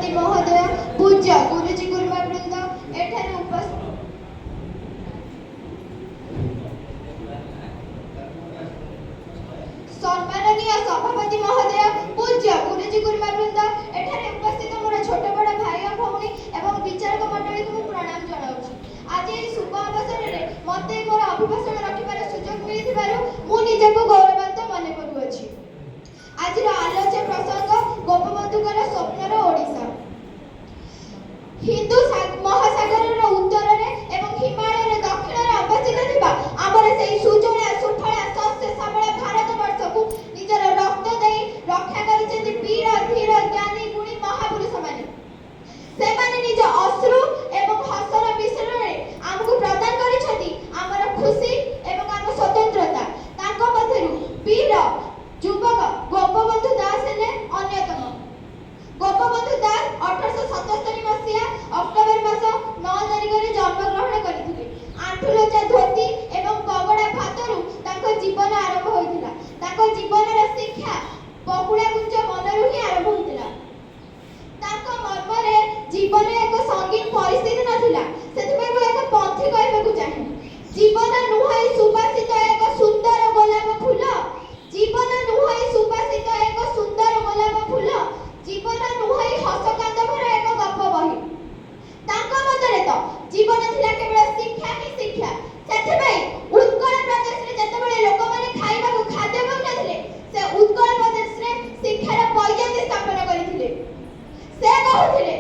ସଭାପତି ମହୋଦୟ, ପୂଜ୍ୟ ଗୁରୁଜୀ ଗୁରୁମାବୃନ୍ଦ, ଏଠାରେ ଉପସ୍ଥିତ ସମ୍ମାନନୀୟ ସଭାପତି ମହୋଦୟ, ପୂଜ୍ୟ ଗୁରୁଜୀ ଗୁରୁମାବୃନ୍ଦ, ଏଠାରେ ଉପସ୍ଥିତ ମୋର ଛୋଟ ବଡ଼ ଭାଇ ଓ ଭଉଣୀ ଏବଂ ବିଚାରକ ମଣ୍ଡଳୀକୁ ମୁଁ ପ୍ରଣାମ ଜଣାଉଛି। ଆଜି ଏହି ଶୁଭ ଅବସରରେ ମୋତେ ମୋର ଅଭିଭାଷଣ ରଖିବାର ସୁଯୋଗ ମିଳିଥିବାରୁ ମୁଁ ନିଜକୁ ଗୌରବାନ୍ୱିତ ମନେ କରୁଅଛି। ଆଜିର ଆଲୋଚ୍ୟ ପ୍ରସଙ୍ଗ ଗୋପବନ୍ଧୁଙ୍କର ସ୍ୱପ୍ନର ଓଡ଼ିଶା। ହିନ୍ଦୁ ମହାସାଗରର ଉତ୍ତରରେ ଏବଂ ହିମାଳୟର ଦକ୍ଷିଣରେ ଅବସ୍ଥିତ ଥିବା ଆମର ସେହି ସୁଜଳା ସୁଫଳା ଶସ୍ୟ ଶ୍ୟାମଳ ଭାରତବର୍ଷକୁ ନିଜର ରକ୍ତ ଦେଇ ରକ୍ଷା କରିଛନ୍ତି ବୀର ଧୀର ଜ୍ଞାନୀ ଗୁଣୀ ମହାପୁରୁଷମାନେ। ସେମାନେ ନିଜ ଅଶ୍ରୁ ଏବଂ ହସର ମିଶ୍ରଣରେ ଆମକୁ ପ୍ରଦାନ କରିଛନ୍ତି ଆମର ଖୁସି ଏବଂ ଆମ ସ୍ୱତନ୍ତ୍ରତା। ତାଙ୍କ ମଧ୍ୟରୁ ବୀର ଯୁବକ ଗୋପବନ୍ଧୁ ଦାସ ହେଲେ ଅନ୍ୟତମ। ଗୋପବନ୍ଧୁ ଦାସ 1877 ମସିହା ଅକ୍ଟୋବର ମାସ 9 ତାରିଖରେ ଜନ୍ମଗ୍ରହଣ କରିଥିଲେ। ଆଣ୍ଠୁଲଚା ଧୋତି ଏବଂ ପଗଡ଼ା ଭାତରୁ ତାଙ୍କ ଜୀବନ ଆରମ୍ଭ ହୋଇଥିଲା। ତାଙ୍କ ଜୀବନର ଶିକ୍ଷା ବକୁଳାକୁଞ୍ଜ ବନରୁ ହିଁ ଆରମ୍ଭ ହୋଇଥିଲା। ତାଙ୍କ ମର୍ମରେ ଜୀବନ ଏକ ସଙ୍ଗୀନ ପରିସ୍ଥିତି ନଥିଲା। ସେଥିପାଇଁ ମୁଁ ଏକ ପଂକ୍ତି କହିବାକୁ ଚାହେଁ। ଜୀବନ ନୁହଁଇ ସୁବାସିତ ଏକ ସୁନ୍ଦର ଗୋଲାପ ଫୁଲ, ଜୀବନ ନୁହଁଇ ସୁବାସିତ ଏକ ସୁନ୍ଦର ଗୋଲାପ ଫୁଲ, ଜୀବନ ନୁହଁଇ ହସ କାନ୍ଦ ଭରା ଏକ ଗପ ବହି। ତାଙ୍କ ମତରେ ତ ଜୀବନ ଥିଲା କେବଳ ଶିକ୍ଷା ହିଁ ଶିକ୍ଷା। ସେଥିପାଇଁ ଉତ୍କଳ ପ୍ରଦେଶରେ ଯେତେବେଳେ ଲୋକମାନେ ଖାଇବାକୁ ଖାଦ୍ୟ ପାଉନଥିଲେ, ସେ ଉତ୍କଳ ପ୍ରଦେଶରେ ଶିକ୍ଷାର ବୈଜୟନ୍ତୀ ସ୍ଥାପନ କରିଥିଲେ। ସେ କହୁଥିଲେ